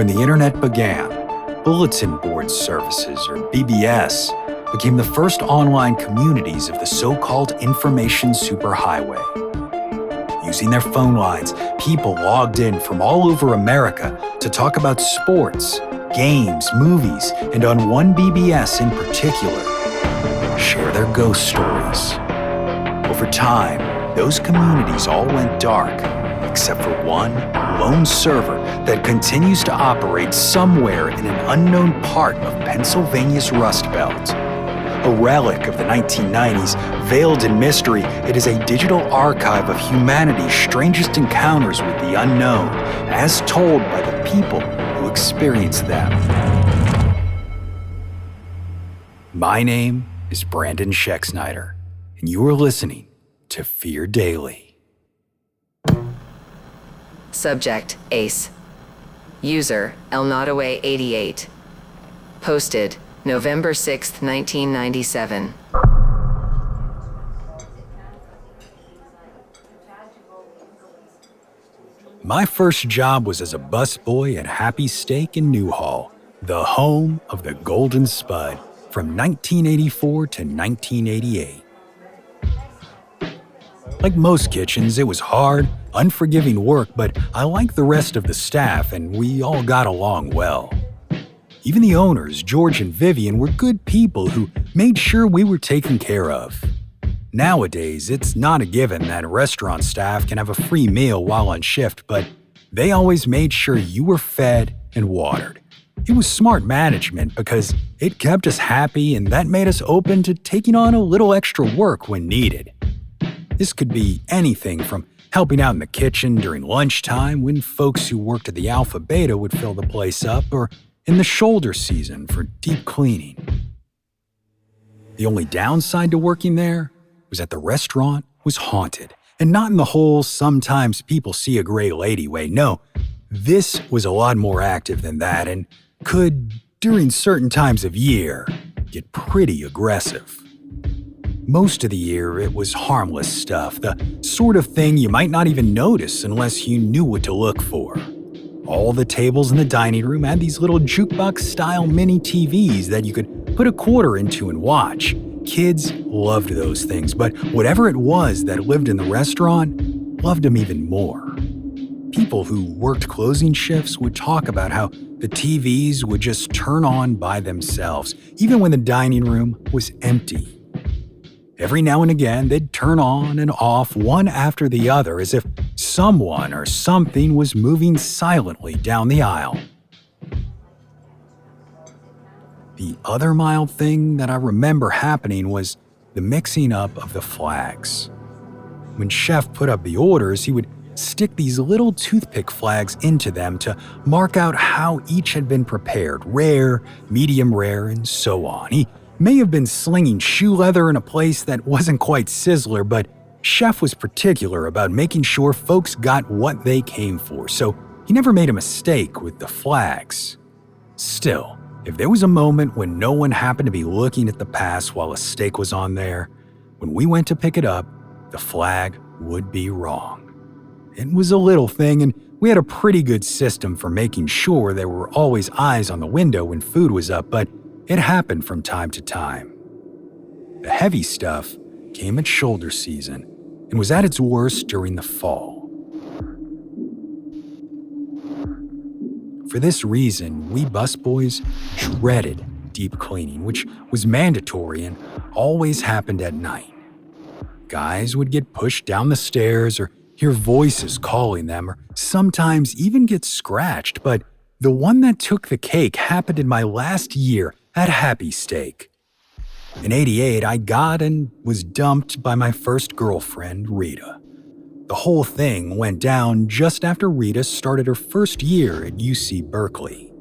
When the internet began, bulletin board services, or BBS, became the first online communities of the so-called information superhighway. Using their phone lines, people logged in from all over America to talk about sports, games, movies, and on one BBS in particular, share their ghost stories. Over time, those communities all went dark, except for one lone server that continues to operate somewhere in an unknown part of Pennsylvania's Rust Belt. A relic of the 1990s, veiled in mystery, it is a digital archive of humanity's strangest encounters with the unknown, as told by the people who experienced them. My name is Brandon Schexnayder, and you are listening to Fear Daily. Subject: Ace. User: elnotaway88. Posted November 6, 1997. My first job was as a busboy at Happy Steak in Newhall, the home of the Golden Spud, from 1984 to 1988. Like most kitchens, it was hard, unforgiving work, but I liked the rest of the staff and we all got along well. Even the owners, George and Vivian, were good people who made sure we were taken care of. Nowadays, it's not a given that restaurant staff can have a free meal while on shift, but they always made sure you were fed and watered. It was smart management because it kept us happy and that made us open to taking on a little extra work when needed. This could be anything from helping out in the kitchen during lunchtime when folks who worked at the Alpha Beta would fill the place up, or in the shoulder season for deep cleaning. The only downside to working there was that the restaurant was haunted, and not in the whole sometimes people see a gray lady way. No, this was a lot more active than that and could, during certain times of year, get pretty aggressive. Most of the year, it was harmless stuff, the sort of thing you might not even notice unless you knew what to look for. All the tables in the dining room had these little jukebox-style mini TVs that you could put a quarter into and watch. Kids loved those things, but whatever it was that lived in the restaurant loved them even more. People who worked closing shifts would talk about how the TVs would just turn on by themselves, even when the dining room was empty. Every now and again, they'd turn on and off one after the other as if someone or something was moving silently down the aisle. The other mild thing that I remember happening was the mixing up of the flags. When Chef put up the orders, he would stick these little toothpick flags into them to mark out how each had been prepared, rare, medium rare, and so on. He may have been slinging shoe leather in a place that wasn't quite Sizzler, but Chef was particular about making sure folks got what they came for, so he never made a mistake with the flags. Still, if there was a moment when no one happened to be looking at the pass while a steak was on there, when we went to pick it up, the flag would be wrong. It was a little thing, and we had a pretty good system for making sure there were always eyes on the window when food was up, but it happened from time to time. The heavy stuff came at shoulder season and was at its worst during the fall. For this reason, we busboys dreaded deep cleaning, which was mandatory and always happened at night. Guys would get pushed down the stairs or hear voices calling them, or sometimes even get scratched, but the one that took the cake happened in my last year at Happy Steak. In '88, I got and was dumped by my first girlfriend, Rita. The whole thing went down just after Rita started her first year at UC Berkeley.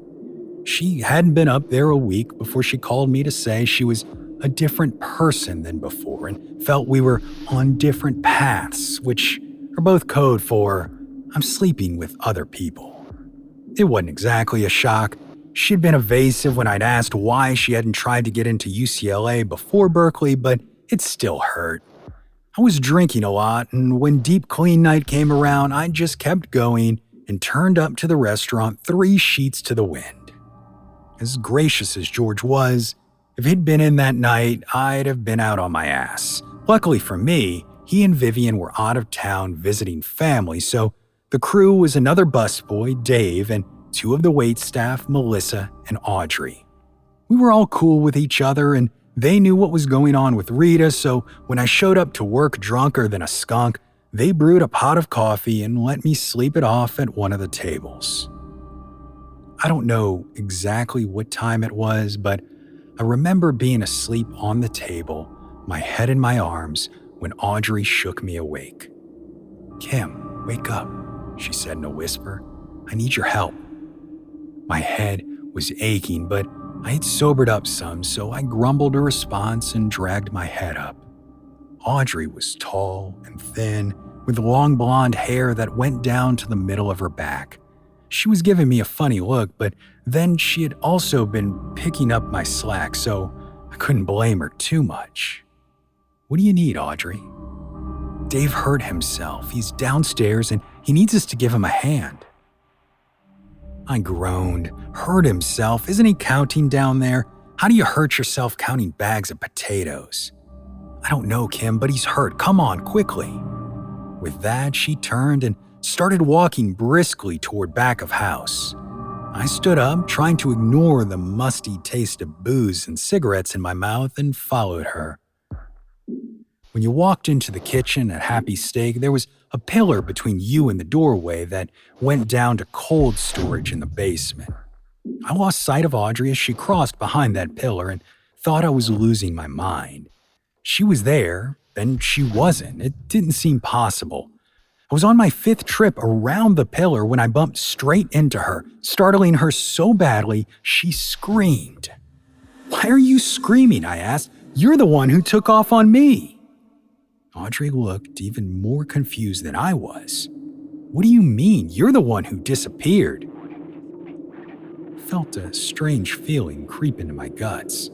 She hadn't been up there a week before she called me to say she was a different person than before and felt we were on different paths, which are both code for I'm sleeping with other people. It wasn't exactly a shock. She'd been evasive when I'd asked why she hadn't tried to get into UCLA before Berkeley, but it still hurt. I was drinking a lot, and when deep clean night came around, I just kept going and turned up to the restaurant 3 sheets to the wind. As gracious as George was, if he'd been in that night, I'd have been out on my ass. Luckily for me, he and Vivian were out of town visiting family, so the crew was another busboy, Dave, and 2 of the waitstaff, Melissa and Audrey. We were all cool with each other, and they knew what was going on with Rita, so when I showed up to work drunker than a skunk, they brewed a pot of coffee and let me sleep it off at one of the tables. I don't know exactly what time it was, but I remember being asleep on the table, my head in my arms, when Audrey shook me awake. "Kim, wake up," she said in a whisper. "I need your help." My head was aching, but I had sobered up some, so I grumbled a response and dragged my head up. Audrey was tall and thin, with long blonde hair that went down to the middle of her back. She was giving me a funny look, but then she had also been picking up my slack, so I couldn't blame her too much. "What do you need, Audrey?" "Dave hurt himself. He's downstairs and he needs us to give him a hand." I groaned. "Hurt himself? Isn't he counting down there? How do you hurt yourself counting bags of potatoes?" "I don't know, Kim, but he's hurt. Come on, quickly." With that, she turned and started walking briskly toward back of house. I stood up, trying to ignore the musty taste of booze and cigarettes in my mouth, and followed her. When you walked into the kitchen at Happy Steak, there was a pillar between you and the doorway that went down to cold storage in the basement. I lost sight of Audrey as she crossed behind that pillar and thought I was losing my mind. She was there, then she wasn't. It didn't seem possible. I was on my 5th trip around the pillar when I bumped straight into her, startling her so badly she screamed. "Why are you screaming?" I asked. "You're the one who took off on me." Audrey looked even more confused than I was. "What do you mean? You're the one who disappeared." I felt a strange feeling creep into my guts.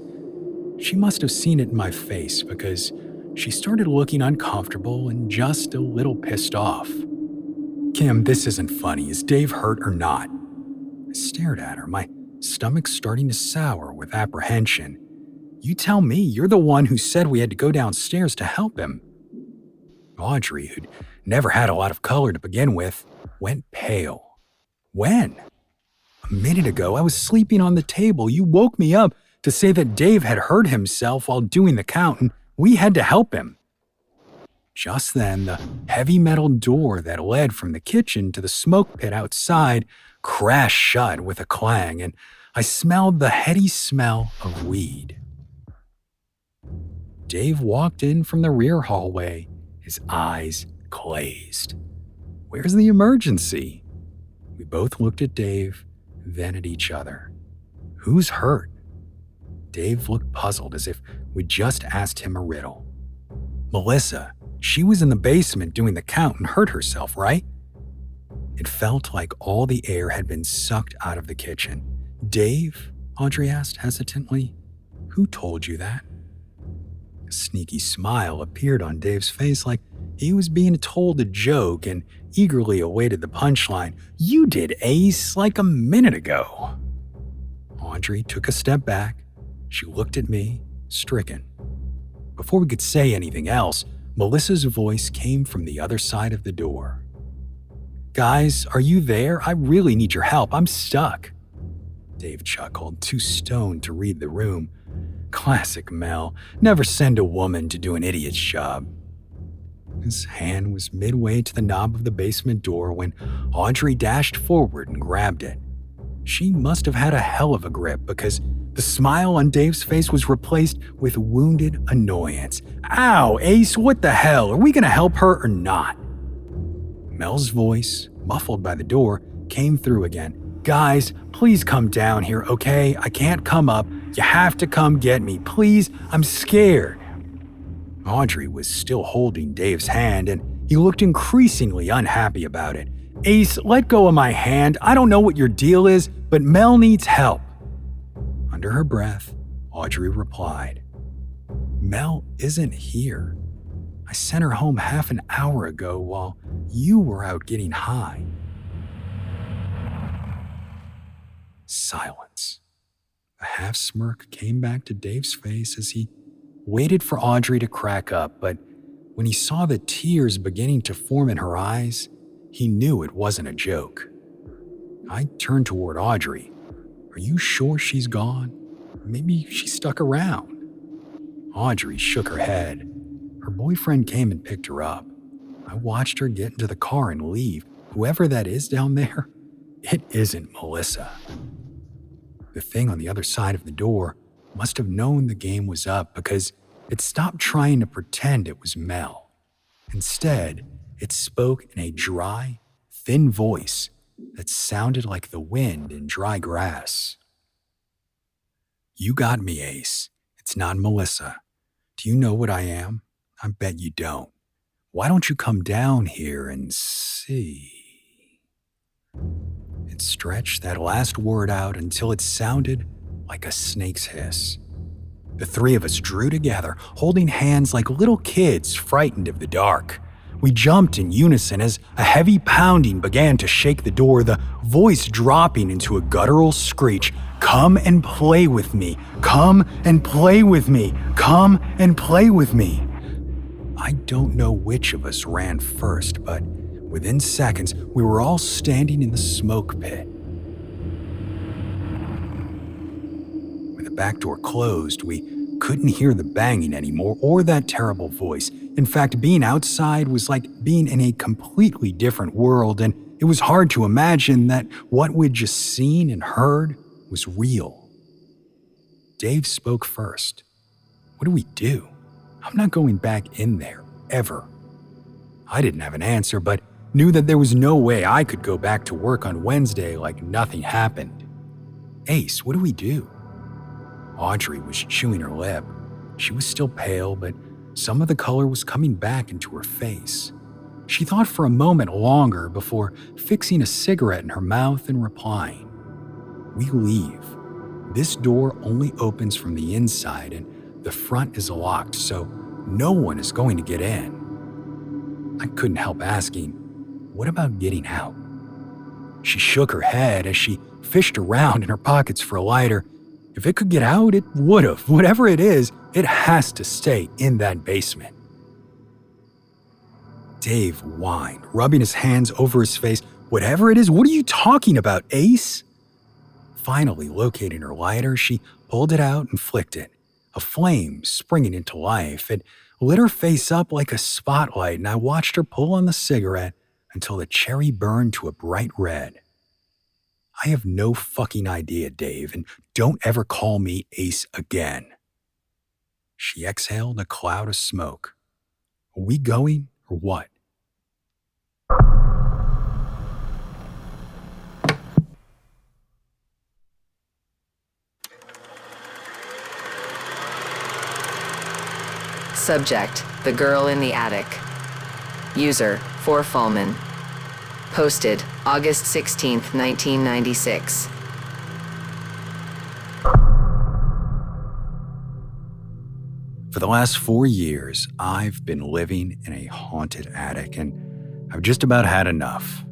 She must have seen it in my face because she started looking uncomfortable and just a little pissed off. "Kim, this isn't funny. Is Dave hurt or not?" I stared at her, my stomach starting to sour with apprehension. "You tell me. You're the one who said we had to go downstairs to help him." Audrey, who'd never had a lot of color to begin with, went pale. "When?" "A minute ago. I was sleeping on the table. You woke me up to say that Dave had hurt himself while doing the count, and we had to help him." Just then, the heavy metal door that led from the kitchen to the smoke pit outside crashed shut with a clang, and I smelled the heady smell of weed. Dave walked in from the rear hallway, his eyes glazed. "Where's the emergency?" We both looked at Dave, then at each other. "Who's hurt?" Dave looked puzzled, as if we'd just asked him a riddle. "Melissa. She was in the basement doing the count and hurt herself, right?" It felt like all the air had been sucked out of the kitchen. "Dave?" Audrey asked hesitantly. "Who told you that?" A sneaky smile appeared on Dave's face, like he was being told a joke, and eagerly awaited the punchline. "You did, Ace, like a minute ago." Audrey took a step back. She looked at me, stricken. Before we could say anything else, Melissa's voice came from the other side of the door. "Guys, are you there? I really need your help. I'm stuck." Dave chuckled, too stoned to read the room. Classic Mel. Never send a woman to do an idiot's job. His hand was midway to the knob of the basement door when Audrey dashed forward and grabbed it. She must have had a hell of a grip because the smile on Dave's face was replaced with wounded annoyance. "Ow, Ace, what the hell? Are we gonna help her or not?" Mel's voice, muffled by the door, came through again. "Guys, please come down here, okay? I can't come up. You have to come get me, please. I'm scared." Audrey was still holding Dave's hand, and he looked increasingly unhappy about it. "Ace, let go of my hand. I don't know what your deal is, but Mel needs help." Under her breath, Audrey replied, "Mel isn't here. I sent her home half an hour ago while you were out getting high." Silence. A half-smirk came back to Dave's face as he waited for Audrey to crack up, but when he saw the tears beginning to form in her eyes, he knew it wasn't a joke. I turned toward Audrey. Are you sure she's gone? Maybe she stuck around. Audrey shook her head. Her boyfriend came and picked her up. I watched her get into the car and leave. Whoever that is down there, it isn't Melissa. The thing on the other side of the door must have known the game was up because it stopped trying to pretend it was Mel. Instead, it spoke in a dry, thin voice that sounded like the wind in dry grass. You got me, Ace. It's not Melissa. Do you know what I am? I bet you don't. Why don't you come down here and see? It stretched that last word out until it sounded like a snake's hiss. The three of us drew together, holding hands like little kids frightened of the dark. We jumped in unison as a heavy pounding began to shake the door, the voice dropping into a guttural screech. Come and play with me. Come and play with me. Come and play with me. I don't know which of us ran first, but within seconds, we were all standing in the smoke pit. With the back door closed, we couldn't hear the banging anymore or that terrible voice. In fact, being outside was like being in a completely different world, and it was hard to imagine that what we'd just seen and heard was real. Dave spoke first. What do we do? I'm not going back in there, ever. I didn't have an answer, but knew that there was no way I could go back to work on Wednesday like nothing happened. Ace, what do we do? Audrey was chewing her lip. She was still pale, but some of the color was coming back into her face. She thought for a moment longer before fixing a cigarette in her mouth and replying. We leave. This door only opens from the inside and the front is locked, so no one is going to get in. I couldn't help asking, what about getting out? She shook her head as she fished around in her pockets for a lighter. If it could get out, it would have. Whatever it is, it has to stay in that basement. Dave whined, rubbing his hands over his face. Whatever it is, what are you talking about, Ace? Finally locating her lighter, she pulled it out and flicked it. A flame springing into life. It lit her face up like a spotlight, and I watched her pull on the cigarette until the cherry burned to a bright red. I have no fucking idea, Dave, and don't ever call me Ace again. She exhaled a cloud of smoke. Are we going or what? Subject, the girl in the attic. User, Fallman. Posted, August 16th, 1996. For the last 4 years, I've been living in a haunted attic, and I've just about had enough.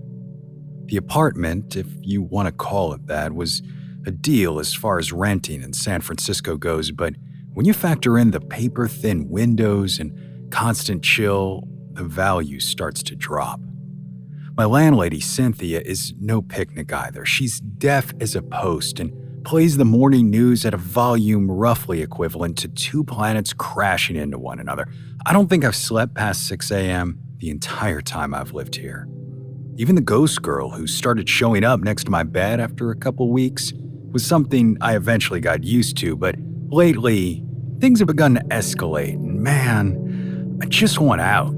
The apartment, if you want to call it that, was a deal as far as renting in San Francisco goes, but when you factor in the paper-thin windows and constant chill, the value starts to drop. My landlady, Cynthia, is no picnic either. She's deaf as a post and plays the morning news at a volume roughly equivalent to two planets crashing into one another. I don't think I've slept past 6 a.m. the entire time I've lived here. Even the ghost girl who started showing up next to my bed after a couple weeks was something I eventually got used to, but lately, things have begun to escalate, and man, I just want out.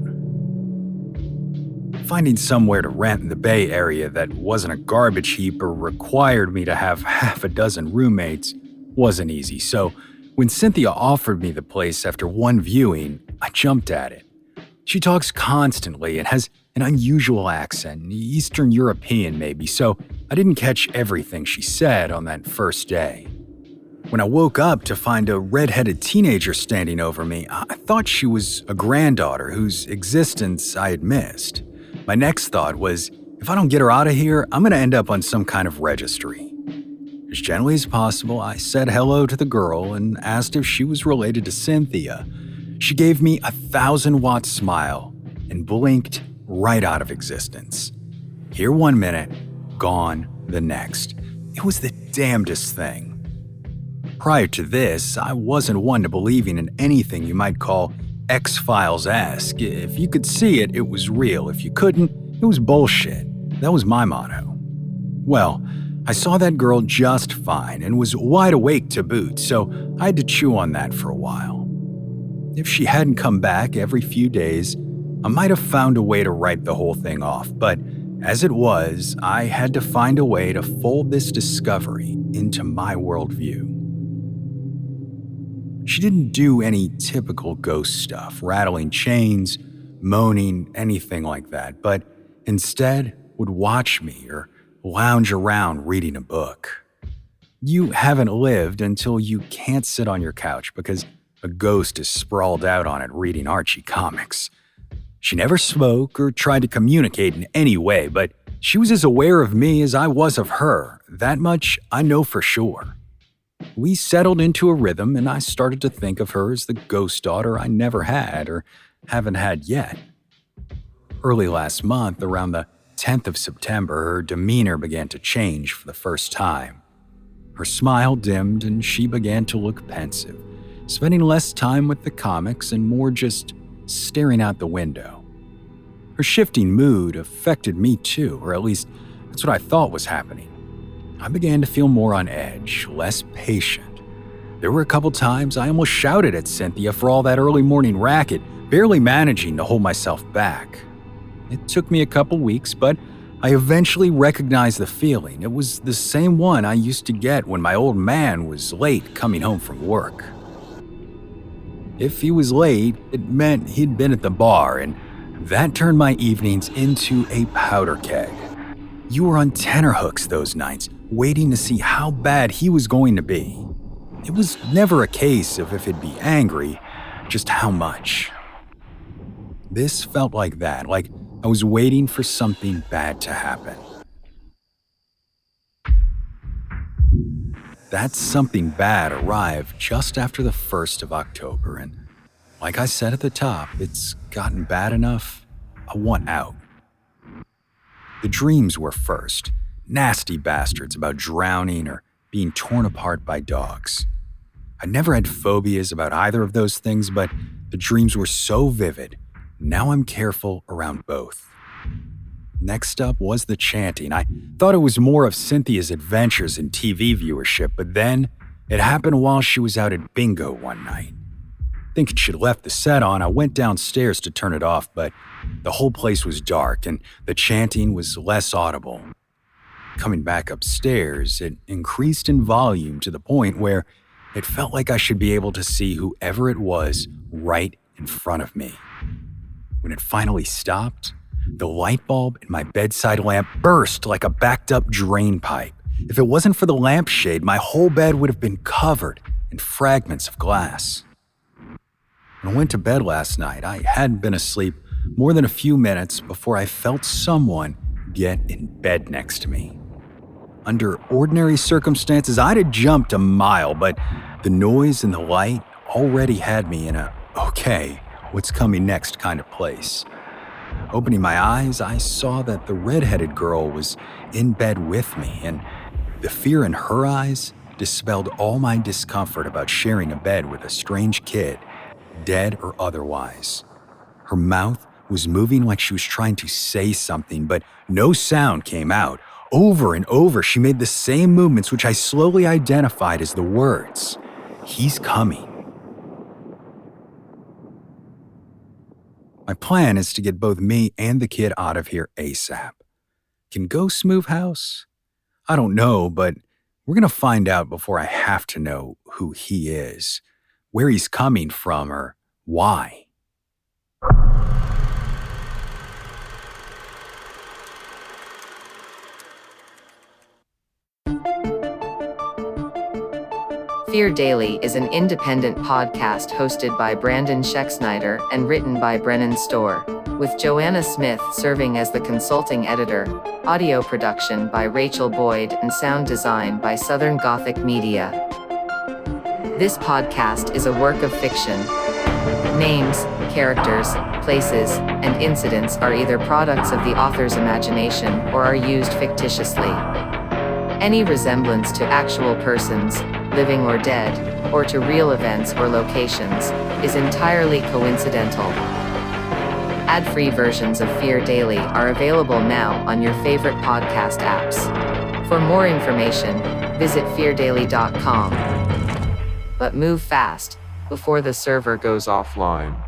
Finding somewhere to rent in the Bay Area that wasn't a garbage heap or required me to have half a dozen roommates wasn't easy, so when Cynthia offered me the place after one viewing, I jumped at it. She talks constantly and has an unusual accent, Eastern European maybe, so I didn't catch everything she said on that first day. When I woke up to find a red-headed teenager standing over me, I thought she was a granddaughter whose existence I had missed. My next thought was, if I don't get her out of here, I'm going to end up on some kind of registry. As gently as possible, I said hello to the girl and asked if she was related to Cynthia. She gave me a 1,000-watt smile and blinked right out of existence. Here 1 minute, gone the next. It was the damnedest thing. Prior to this, I wasn't one to believing in anything you might call X-Files-esque. If you could see it, it was real. If you couldn't, it was bullshit. That was my motto. Well, I saw that girl just fine and was wide awake to boot, so I had to chew on that for a while. If she hadn't come back every few days, I might have found a way to write the whole thing off, but as it was, I had to find a way to fold this discovery into my worldview. She didn't do any typical ghost stuff, rattling chains, moaning, anything like that, but instead would watch me or lounge around reading a book. You haven't lived until you can't sit on your couch because a ghost is sprawled out on it reading Archie comics. She never spoke or tried to communicate in any way, but she was as aware of me as I was of her. That much I know for sure. We settled into a rhythm, and I started to think of her as the ghost daughter I never had or haven't had yet. Early last month, around the 10th of September, her demeanor began to change for the first time. Her smile dimmed and she began to look pensive, spending less time with the comics and more just staring out the window. Her shifting mood affected me too, or at least that's what I thought was happening. I began to feel more on edge, less patient. There were a couple times I almost shouted at Cynthia for all that early morning racket, barely managing to hold myself back. It took me a couple weeks, but I eventually recognized the feeling. It was the same one I used to get when my old man was late coming home from work. If he was late, it meant he'd been at the bar, and that turned my evenings into a powder keg. You were on tenterhooks those nights, waiting to see how bad he was going to be. It was never a case of if he'd be angry, just how much. This felt like that, like I was waiting for something bad to happen. That something bad arrived just after the 1st of October, and like I said at the top, it's gotten bad enough, I want out. The dreams were first, nasty bastards about drowning or being torn apart by dogs. I never had phobias about either of those things, but the dreams were so vivid. Now I'm careful around both. Next up was the chanting. I thought it was more of Cynthia's adventures in TV viewership, but then it happened while she was out at bingo one night. Thinking she'd left the set on, I went downstairs to turn it off, but the whole place was dark and the chanting was less audible. Coming back upstairs, it increased in volume to the point where it felt like I should be able to see whoever it was right in front of me. When it finally stopped, the light bulb in my bedside lamp burst like a backed-up drain pipe. If it wasn't for the lampshade, my whole bed would have been covered in fragments of glass. When I went to bed last night, I hadn't been asleep more than a few minutes before I felt someone get in bed next to me. Under ordinary circumstances, I'd have jumped a mile, but the noise and the light already had me in a, okay, what's coming next kind of place. Opening my eyes, I saw that the red-headed girl was in bed with me, and the fear in her eyes dispelled all my discomfort about sharing a bed with a strange kid, dead or otherwise. Her mouth was moving like she was trying to say something, but no sound came out. Over and over, she made the same movements, which I slowly identified as the words, "He's coming." My plan is to get both me and the kid out of here ASAP. Can ghosts move house? I don't know, but we're going to find out before I have to know who he is, where he's coming from, or why. Fear Daily is an independent podcast hosted by Brandon Schexnayder and written by Brennan Storr, with Joanna Smith serving as the consulting editor, audio production by Rachel Boyd, and sound design by Southern Gothic Media. This podcast is a work of fiction. Names, characters, places, and incidents are either products of the author's imagination or are used fictitiously. Any resemblance to actual persons, living or dead, or to real events or locations, is entirely coincidental. Ad-free versions of Fear Daily are available now on your favorite podcast apps. For more information, visit feardaily.com. But move fast, before the server goes offline.